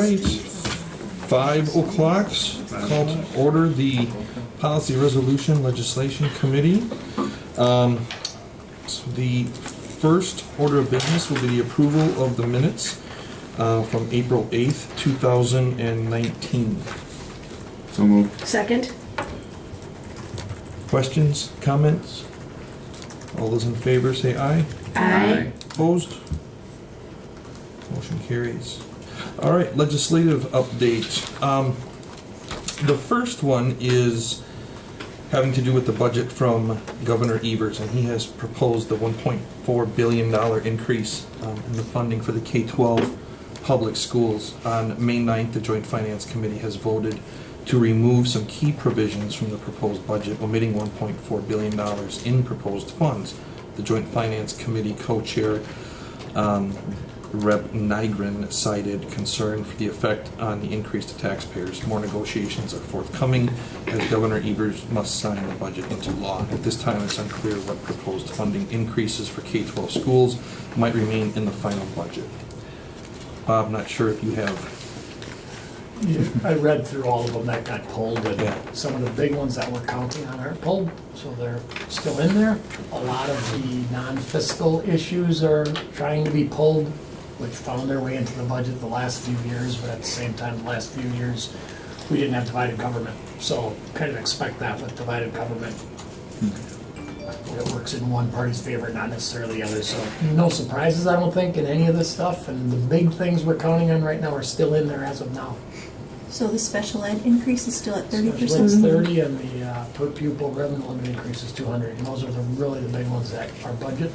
right, 5 o'clock, call to order the Policy Resolution Legislation Committee. So the first order of business will be the approval of the minutes from April 8th, 2019. So moved. Second? Questions, comments? All those in favor say aye. Aye. Opposed? Motion carries. All right, legislative update. The first one is having to do with the budget from Governor Evers, and he has proposed the $1.4 billion increase in the funding for the K-12 public schools. On May 9th, the Joint Finance Committee has voted to remove some key provisions from the proposed budget, omitting $1.4 billion in proposed funds. The Joint Finance Committee co-chair, Rep. Nygren, cited concern for the effect on the increase to taxpayers. More negotiations are forthcoming as Governor Evers must sign the budget into law. At this time, it's unclear what proposed funding increases for K-12 schools might remain in the final budget. Bob, not sure if you have... I read through all of them that got pulled, and Yeah. some of the big ones that we're counting on aren't pulled, so they're still in there. A lot of the non-fiscal issues are trying to be pulled, which found their way into the budget the last few years, but at the same time, the last few years, we didn't have divided government. So kind of expect that with divided government. It works in one party's favor, not necessarily the other. So no surprises, I don't think, in any of this stuff. And the big things we're counting on right now are still in there as of now. So the special ed increase is still at 30%? Special ed's 30, and the per pupil revenue limit increase is 200. And those are really the big ones that our budget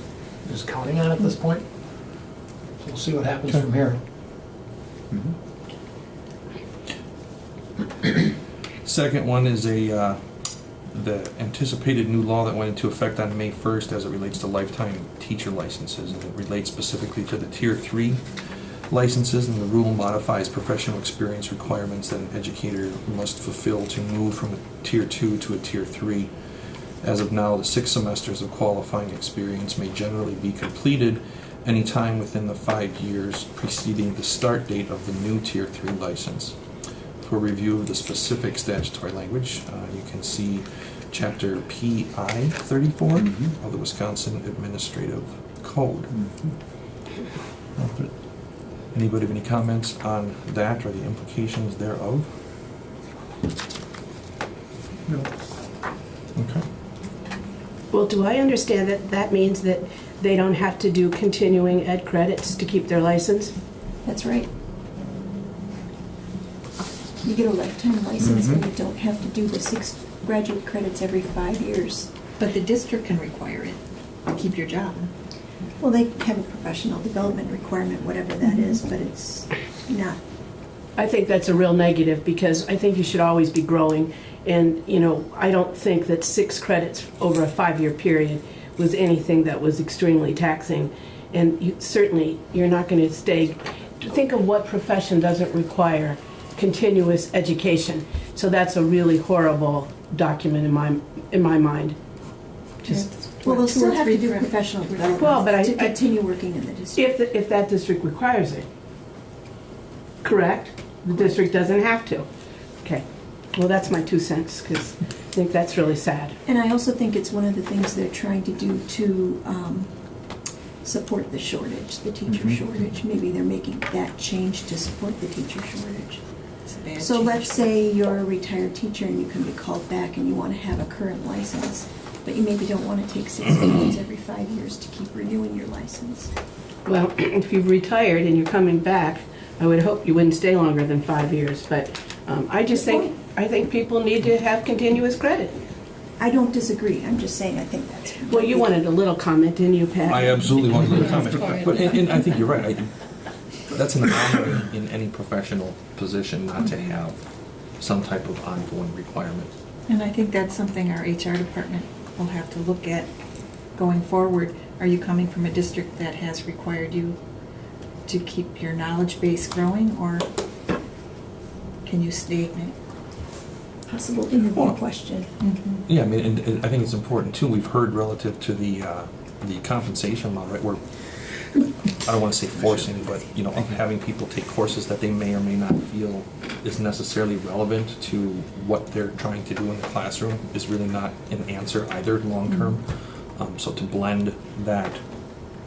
is counting on at this point. So we'll see what happens from here. Second one is the anticipated new law that went into effect on May 1st as it relates to lifetime teacher licenses, and it relates specifically to the Tier 3 licenses, and the rule modifies professional experience requirements that an educator must fulfill to move from a Tier 2 to a Tier 3. As of now, the 6 semesters of qualifying experience may generally be completed anytime within the 5 years preceding the start date of the new Tier 3 license. For review of the specific statutory language, you can see Chapter PI 34 of the Wisconsin Administrative Code. Anybody have any comments on that or the implications thereof? No. Okay. Well, do I understand that that means that they don't have to do continuing ed credits to keep their license? That's right. You get a lifetime license and you don't have to do the 6 graduate credits every 5 years. But the district can require it to keep your job. Well, they have a professional development requirement, whatever that is, but it's not. I think that's a real negative, because I think you should always be growing. And, you know, I don't think that 6 credits over a 5-year period was anything that was extremely taxing. And you're not going to stay. Think of what profession doesn't require continuous education. So that's a really horrible document in my mind. Well, they'll still have to do 2 or 3 professional development Well, but to continue working in the district. If that district requires it. Correct? The district doesn't have to. Okay. Well, that's my 2 cents, because I think that's really sad. And I also think it's one of the things they're trying to do to support the shortage, the teacher shortage. Maybe they're making that change to support the teacher shortage. It's a bad So change. let's say you're a retired teacher and you can be called back and you want to have a current license, but you maybe don't want to take 6 credits every 5 years to keep renewing your license. Well, if you've retired and you're coming back, I would hope you wouldn't stay longer than 5 years. But I think people need to have continuous credit. I don't disagree. I'm just saying I think that's. Well, you wanted a little comment, didn't you, Pat? I absolutely want to comment. But and I think you're right. That's an anomaly in any professional position not to have some type of ongoing requirement. And I think that's something our HR department will have to look at going forward. Are you coming from a district that has required you to keep your knowledge base growing, or can you stagnate? Possible interview question. Yeah, I mean, and I think it's important too. We've heard relative to the compensation law, right? Where I don't want to say forcing, but, you know, of having people take courses that they may or may not feel is necessarily relevant to what they're trying to do in the classroom is really not an answer either long-term. So to blend that,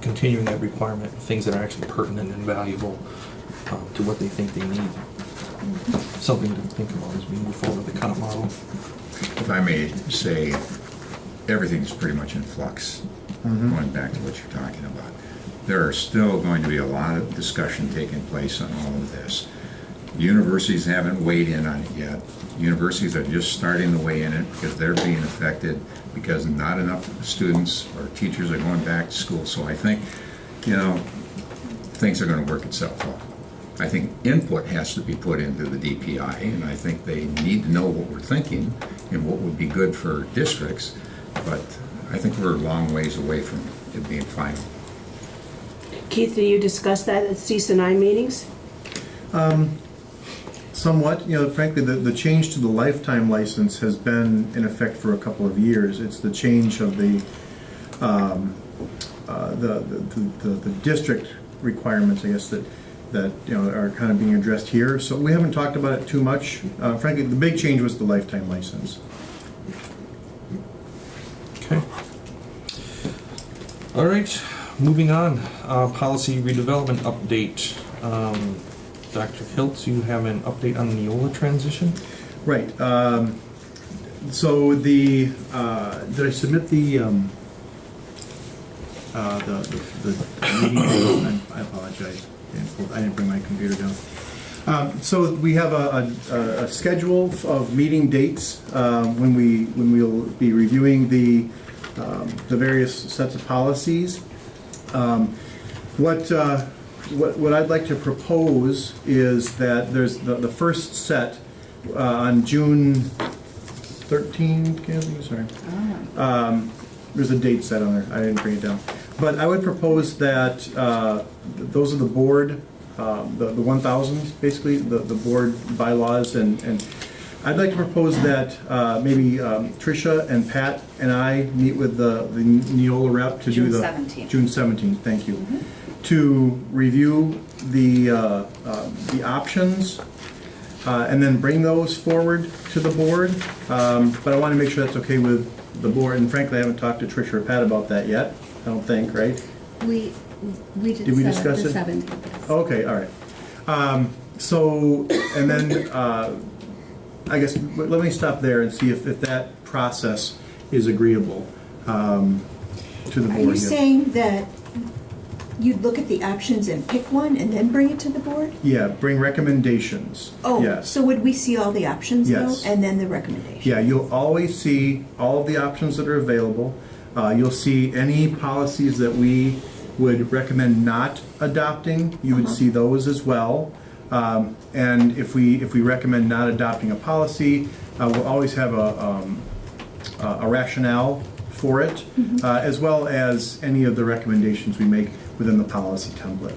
continuing that requirement, things that are actually pertinent and valuable to what they think they need. Something to think about as we move forward with the comp model. If I may say, everything's pretty much in flux, going back to what you're talking about. There are still going to be a lot of discussion taking place on all of this. Universities haven't weighed in on it yet. Universities are just starting to weigh in it because they're being affected because not enough students or teachers are going back to school. So I think, you know, things are going to work itself out. I think input has to be put into the DPI, and I think they need to know what we're thinking and what would be good for districts, but I think we're a long ways away from it being final. Keith, do you discuss that at CSNI meetings? Somewhat, you know, frankly, the change to the lifetime license has been in effect for a couple of years. It's the change of the district requirements, I guess, that you know are kind of being addressed here. So we haven't talked about it too much. Frankly, the big change was the lifetime license. Okay. All right, moving on. Policy redevelopment update. Dr. Hiltz, you have an update on the Neola transition? Right. So the did I submit the meeting? I apologize. I didn't bring my computer down. So we have a schedule of meeting dates when we'll be reviewing the various sets of policies. What I'd like to propose is that there's the first set on June 13th. Sorry. There's a date set on there. I didn't bring it down. But I would propose that those are the board, the 1000s, basically, the board bylaws. And I'd like to propose that maybe Tricia and Pat and I meet with the Neola rep to do the... June 17th, thank you. To review the options and then bring those forward to the board. But I want to make sure that's okay with the board. And frankly, I haven't talked to Tricia or Pat about that yet. I don't think, right? We Did we discuss the it? 17th. Okay, all right. So, and then I guess let me stop there and see if that process is agreeable to the board. Are you yeah. saying that you'd look at the options and pick one and then bring it to the board? Yeah, bring recommendations. Oh, yes. so would we see all the options Yes. though, and then the recommendation? Yeah, you'll always see all of the options that are available. You'll see any policies that we would recommend not adopting. You would see those as well. And if we recommend not adopting a policy, we'll always have a rationale for it, as well as any of the recommendations we make within the policy template.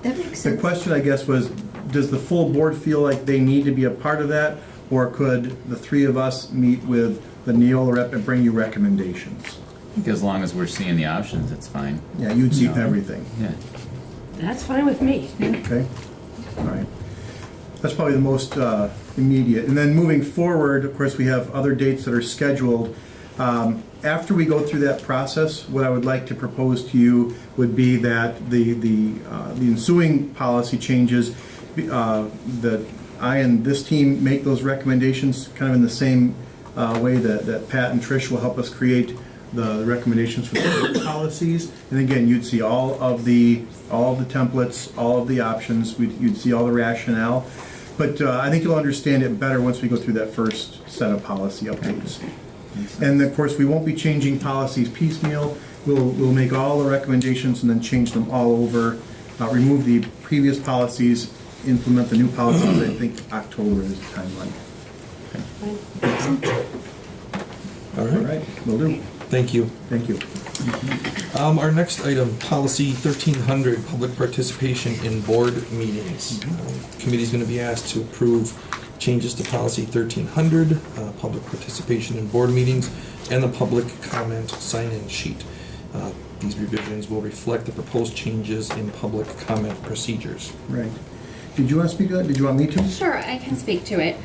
That makes The sense. question, I guess, was, does the full board feel like they need to be a part of that? Or could the three of us meet with the Neola rep and bring you recommendations? I think as long as we're seeing the options, it's fine. Yeah, you'd see No. everything. Yeah. That's fine with me. Okay, all right. That's probably the most immediate. And then moving forward, of course, we have other dates that are scheduled. After we go through that process, what I would like to propose to you would be that the ensuing policy changes, that I and this team make those recommendations kind of in the same way that Pat and Trish will help us create the recommendations for the policies. And again, you'd see all of the templates, all of the options. You'd see all the rationale. But I think you'll understand it better once we go through that first set of policy updates. And of course, we won't be changing policies piecemeal. We'll make all the recommendations and then change them all over, remove the previous policies, implement the new policies. I think October is the timeline. All All right, right, will do. thank you. Thank you. Our next item, policy 1300, public participation in board meetings. Committee's going to be asked to approve changes to policy 1300, public participation in board meetings, and the public comment sign-in sheet. These revisions will reflect the proposed changes in public comment procedures. Right. Did you want to speak to that? Did you want me to? Sure, I can speak to it.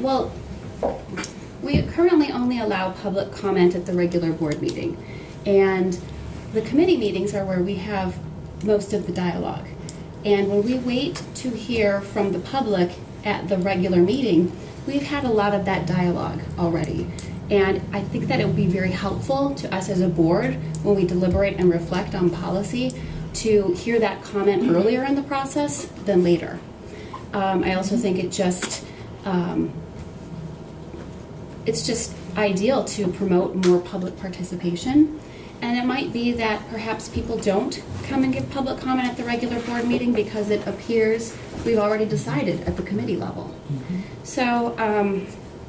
Well, we currently only allow public comment at the regular board meeting. And the committee meetings are where we have most of the dialogue. And when we wait to hear from the public at the regular meeting, we've had a lot of that dialogue already. And I think that it would be very helpful to us as a board when we deliberate and reflect on policy to hear that comment earlier in the process than later. I also think it's just ideal to promote more public participation. And it might be that perhaps people don't come and give public comment at the regular board meeting because it appears we've already decided at the committee level. So,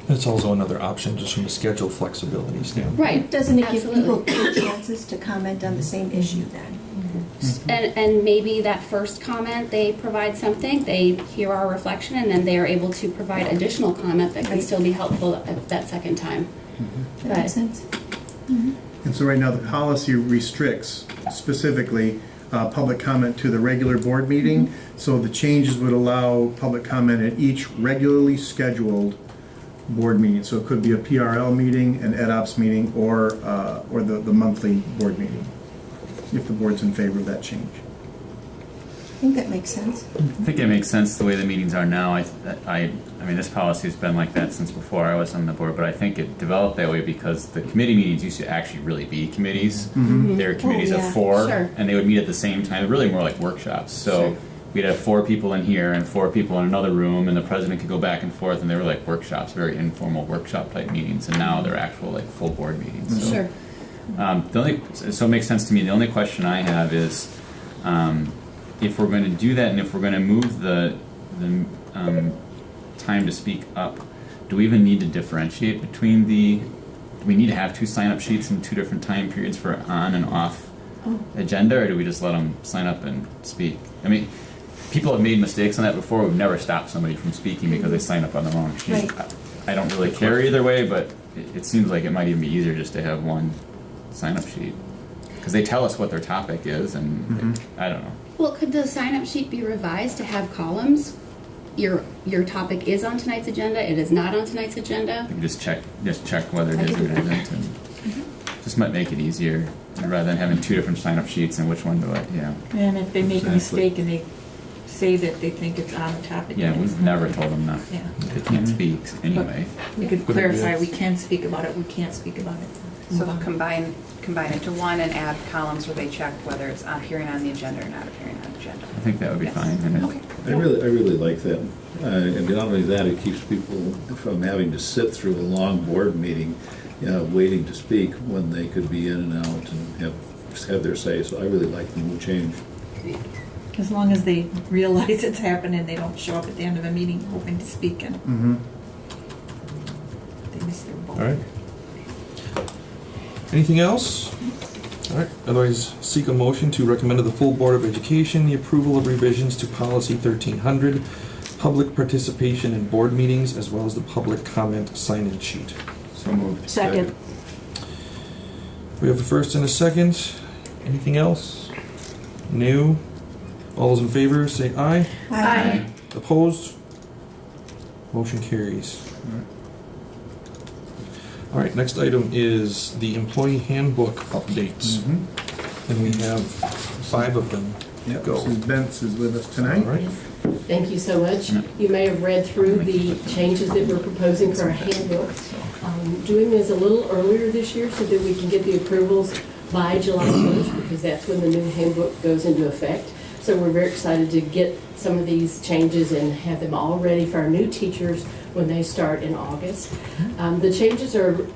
That's also another option just from a schedule flexibility standpoint. right. Doesn't it give absolutely. people two chances to comment on the same issue then? And maybe that first comment, they provide something, they hear our reflection, and then they are able to provide additional comment that can still be helpful at that second time. That makes sense. And so right now, the policy restricts specifically public comment to the regular board meeting. So the changes would allow public comment at each regularly scheduled board meeting. So it could be a PRL meeting, an EdOps meeting, or the monthly board meeting, if the board's in favor of that change. I think that makes sense. I think it makes sense the way the meetings are now. I mean, this policy has been like that since before I was on the board, but I think it developed that way because the committee meetings used to actually really be committees. They were committees Oh, yeah. of 4, Sure. and they would meet at the same time, really more like workshops. So Sure. we'd have 4 people in here and 4 people in another room, and the president could go back and forth, and they were like workshops, very informal workshop type meetings, and now they're actual like full board meetings. So, Sure. so it makes sense to me. The only question I have is, if we're going to do that, and if we're going to move the time to speak up, do we even need to differentiate between do we need to have 2 sign-up sheets in 2 different time periods for on and off agenda, or do we just let them sign up and speak? I mean, people have made mistakes on that before. We've never stopped somebody from speaking because they signed up on the wrong sheet. Right. I don't really care either way, but it seems like it might even be easier just to have one sign-up sheet. Because they tell us what their topic is, and I don't know. Well, could the sign-up sheet be revised to have columns? Your topic is on tonight's agenda, it is not on tonight's agenda. You can just check whether it is or it isn't, and just might make it easier rather than having 2 different sign-up sheets and which one do I, And if they make a Exactly. mistake and they say that they think it's on the topic. Yeah, and it's we've not. never told them that Yeah. they can't speak anyway. We could Good clarify, idea. we can speak about it, we can't speak about it. So they'll combine it to one and add columns where they check whether it's appearing on the agenda or not appearing on the agenda. I think that would be Yes. fine. And Okay. I really like that. And not only that, it keeps people from having to sit through a long board meeting, waiting to speak when they could be in and out and have their say. So I really like the new change. As long as they realize it's happening, they don't show up at the end of a meeting hoping to speak and they miss their boat. All right. Anything else? All right, otherwise seek a motion to recommend to the full Board of Education the approval of revisions to Policy 1300, public participation in board meetings, as well as the public comment sign-in sheet. so moved. Second. We have a first and a second. Anything else? New? All those in favor, say aye. Aye. Opposed? Motion carries. All right, next item is the employee handbook updates. And we have 5 of them to Yep, go. Mrs. Bentz is with us All tonight. right. Thank you so much. You may have read through the changes that we're proposing for our handbook. Doing this a little earlier this year so that we can get the approvals by July 1st, because that's when the new handbook goes into effect. So we're very excited to get some of these changes and have them all ready for our new teachers when they start in August. The changes are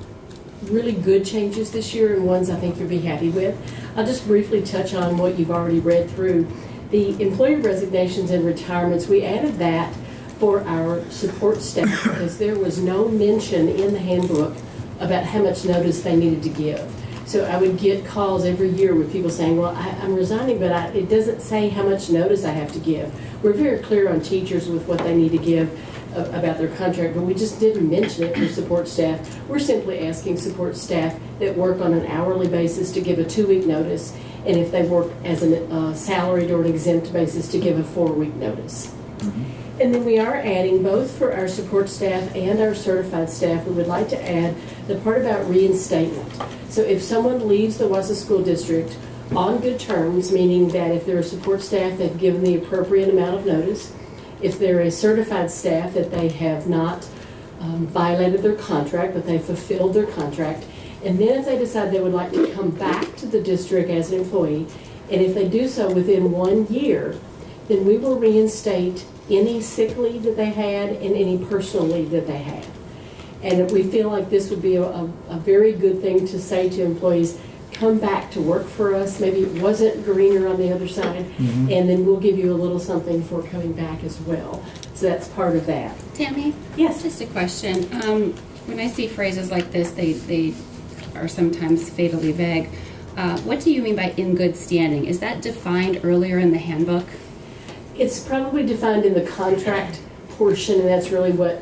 really good changes this year and ones I think you'll be happy with. I'll just briefly touch on what you've already read through. The employee resignations and retirements, we added that for our support staff because there was no mention in the handbook about how much notice they needed to give. So I would get calls every year with people saying, well, I'm resigning, but it doesn't say how much notice I have to give. We're very clear on teachers with what they need to give about their contract, but we just didn't mention it for support staff. We're simply asking support staff that work on an hourly basis to give a 2-week notice, and if they work as a salaried or an exempt basis, to give a 4-week notice. And then we are adding, both for our support staff and our certified staff, we would like to add the part about reinstatement. So if someone leaves the Wausau School District on good terms, meaning that if they're a support staff, they've given the appropriate amount of notice, if they're a certified staff, that they have not violated their contract, but they fulfilled their contract, and then if they decide they would like to come back to the district as an employee, and if they do so within 1 year, then we will reinstate any sick leave that they had and any personal leave that they had. And we feel like this would be a very good thing to say to employees, come back to work for us. Maybe it wasn't greener on the other side, and then we'll give you a little something for coming back as well. So that's part of that. Tammy? Yes? Just a question. When I see phrases like this, they are sometimes fatally vague. What do you mean by in good standing? Is that defined earlier in the handbook? It's probably defined in the contract portion, and that's really what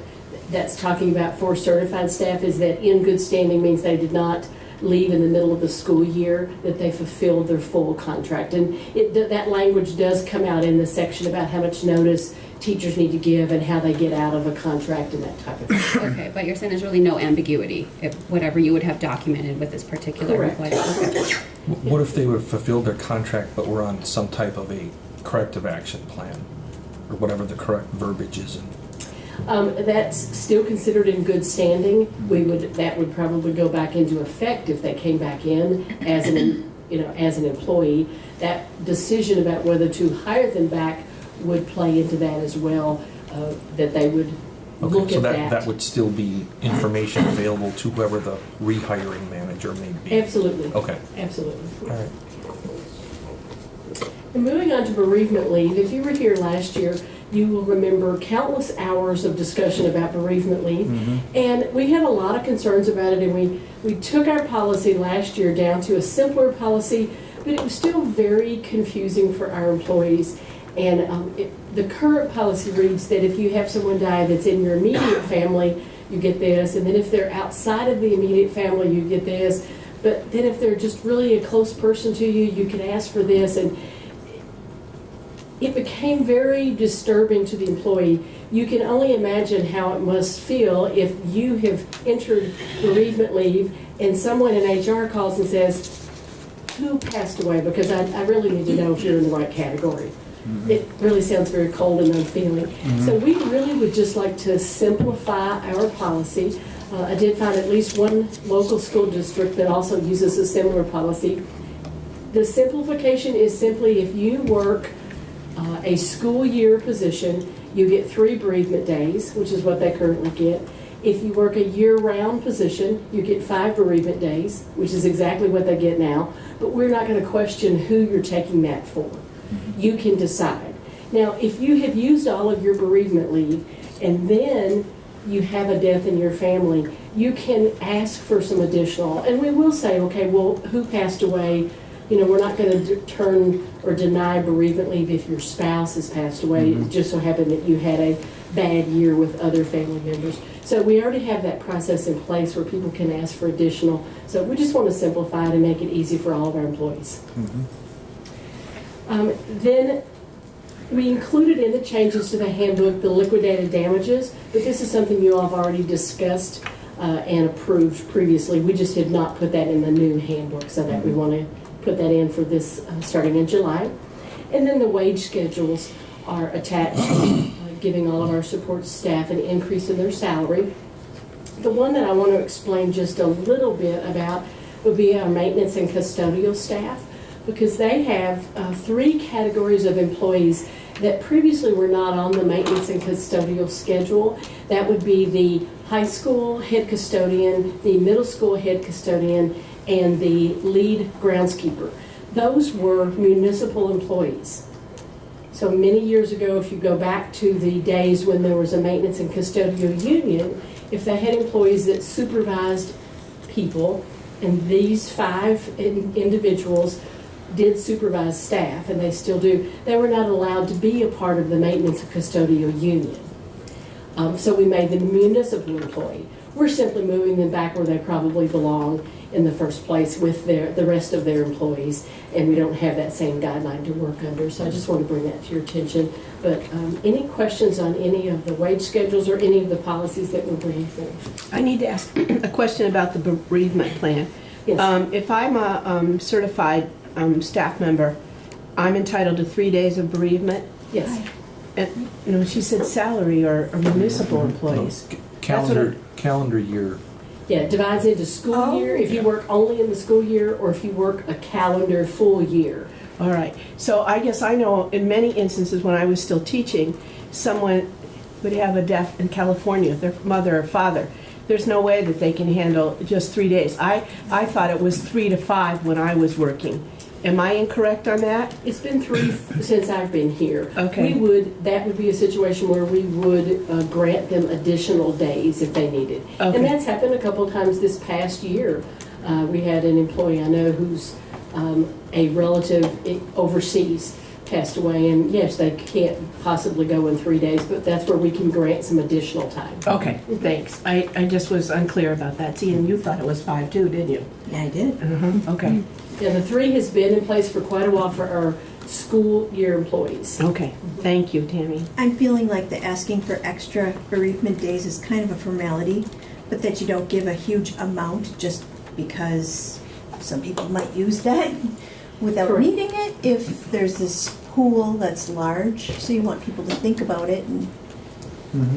that's talking about for certified staff, is that in good standing means they did not leave in the middle of the school year, that they fulfilled their full contract. And that language does come out in the section about how much notice teachers need to give and how they get out of a contract and that type of thing. Okay, but you're saying there's really no ambiguity, if whatever you would have documented with this particular Correct. employee. Okay. What if they would have fulfilled their contract but were on some type of a corrective action plan, or whatever the correct verbiage is? That's still considered in good standing. That would probably go back into effect if they came back in as an employee. That decision about whether to hire them back would play into that as well. That they would look Okay, so at that would still be information available to whoever the rehiring manager may be. Absolutely. Okay. Absolutely. All right. And moving on to bereavement leave, if you were here last year, you will remember countless hours of discussion about bereavement leave. And we had a lot of concerns about it, and we took our policy last year down to a simpler policy, but it was still very confusing for our employees. And the current policy reads that if you have someone die that's in your immediate family, you get this, and then if they're outside of the immediate family, you get this. But then if they're just really a close person to you, you can ask for this. And it became very disturbing to the employee. You can only imagine how it must feel if you have entered bereavement leave and someone in HR calls and says, who passed away? Because I really need to know if you're in the right category. It really sounds very cold and unfeeling. So we really would just like to simplify our policy. I did find at least one local school district that also uses a similar policy. The simplification is simply if you work a school year position, you get 3 bereavement days, which is what they currently get. If you work a year-round position, you get 5 bereavement days, which is exactly what they get now. But we're not going to question who you're taking that for. You can decide. Now, if you have used all of your bereavement leave and then you have a death in your family, you can ask for some additional. And we will say, okay, well, who passed away? You know, we're not going to turn or deny bereavement leave if your spouse has passed away. It just so happened that you had a bad year with other family members. So we already have that process in place where people can ask for additional. So we just want to simplify it and make it easy for all of our employees. Then we included in the changes to the handbook the liquidated damages, but this is something you all have already discussed and approved previously. We just did not put that in the new handbook, so that we want to put that in for this starting in July. And then the wage schedules are attached, giving all of our support staff an increase in their salary. The one that I want to explain just a little bit about would be our maintenance and custodial staff, because they have 3 categories of employees that previously were not on the maintenance and custodial schedule. That would be the high school head custodian, the middle school head custodian, and the lead groundskeeper. Those were municipal employees. So many years ago, if you go back to the days when there was a maintenance and custodial union, if they had employees that supervised people, And these 5 individuals did supervise staff, and they still do. They were not allowed to be a part of the maintenance and custodial union. So we made them a municipal employee. We're simply moving them back where they probably belong in the first place with the rest of their employees, and we don't have that same guideline to work under. So I just want to bring that to your attention. But any questions on any of the wage schedules or any of the policies that we're bringing forward? I need to ask a question about the bereavement plan. Yes. If I'm a certified staff member, I'm entitled to 3 days of bereavement. Yes. And, you know, she said salary or municipal employees. Calendar year. Yeah, it divides into school year, if you work only in the school year, or if you work a calendar full year. All right. So I guess I know in many instances when I was still teaching, someone would have a death in California, their mother or father. There's no way that they can handle just 3 days. I thought it was 3 to 5 when I was working. Am I incorrect on that? It's been 3 since I've been here. Okay. That would be a situation where we would grant them additional days if they needed. Okay. And that's happened a couple of times this past year. We had an employee I know who's a relative overseas passed away, and yes, they can't possibly go in 3 days, but that's where we can grant some additional time. Okay, thanks. I just was unclear about that. See, and you thought it was 5 too, didn't you? Yeah, I did. Okay. Yeah, the 3 has been in place for quite a while for our school year employees. Okay. Thank you, Tammy. I'm feeling like the asking for extra bereavement days is kind of a formality, but that you don't give a huge amount just because some people might use that without Correct. needing it. If there's this pool that's large, so you want people to think about it. And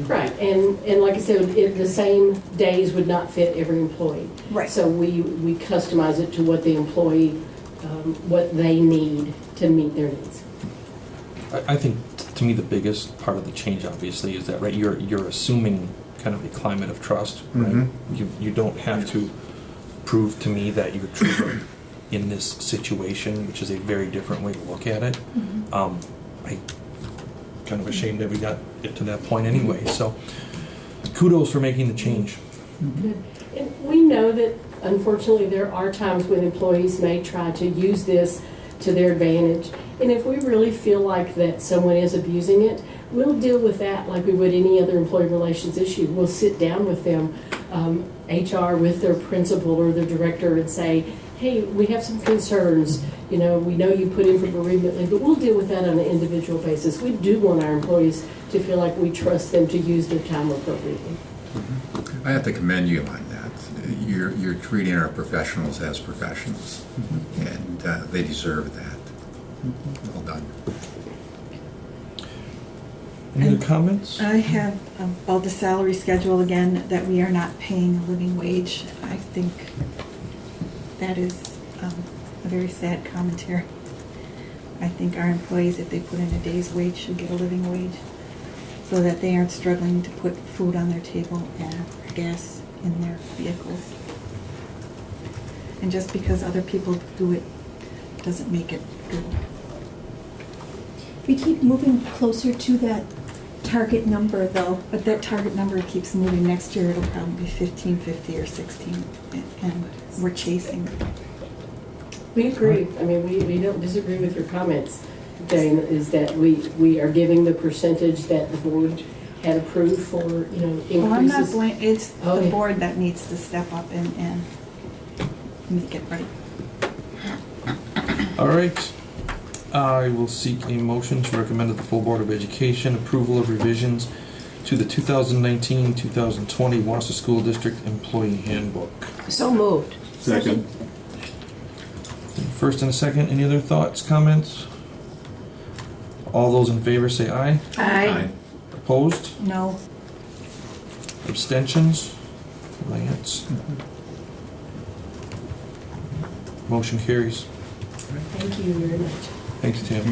Right, and like I said, the same days would not fit every employee. Right. So we customize it to what the employee, what they need to meet their needs. I think, to me, the biggest part of the change, obviously, is that, right, you're assuming kind of a climate of trust, right? You don't have to prove to me that you're true in this situation, which is a very different way to look at it. I'm kind of ashamed that we got it to that point anyway, so kudos for making the change. And we know that unfortunately there are times when employees may try to use this to their advantage. And if we really feel like that someone is abusing it, we'll deal with that like we would any other employee relations issue. We'll sit down with them, HR with their principal or their director, and say, hey, we have some concerns. You know, we know you put in for bereavement leave, but we'll deal with that on an individual basis. We do want our employees to feel like we trust them to use their time appropriately. I have to commend you on that. You're treating our professionals as professionals, and they deserve that. Well done. Any other comments? I have about the salary schedule again, that we are not paying a living wage. I think that is a very sad commentary. I think our employees, if they put in a day's wage, should get a living wage so that they aren't struggling to put food on their table and gas in their vehicles. And just because other people do it doesn't make it good. we keep moving closer to that target number, though. But that target number keeps moving. Next year, it'll probably be 1550 or 16, and we're chasing. We agree. I mean, we don't disagree with your comments, Jane, is that we are giving the percentage that the board had approved for, you know, increases. Well, I'm not blaming, it's Oh, the yeah. board that needs to step up and make it right. All right. I will seek a motion to recommend that the full Board of Education approval of revisions to the 2019-2020 Wausau School District Employee Handbook. So moved. Second. First and a second, any other thoughts, comments? All those in favor say aye. Aye. Opposed? No, Abstentions? Lance? Motion carries. Thank you very much. Thanks, Tim.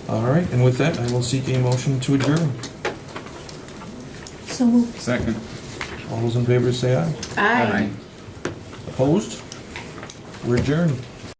All right, and with that, I will seek a motion to adjourn. So moved. Second. All those in favor say aye. Aye. Opposed? We're adjourned.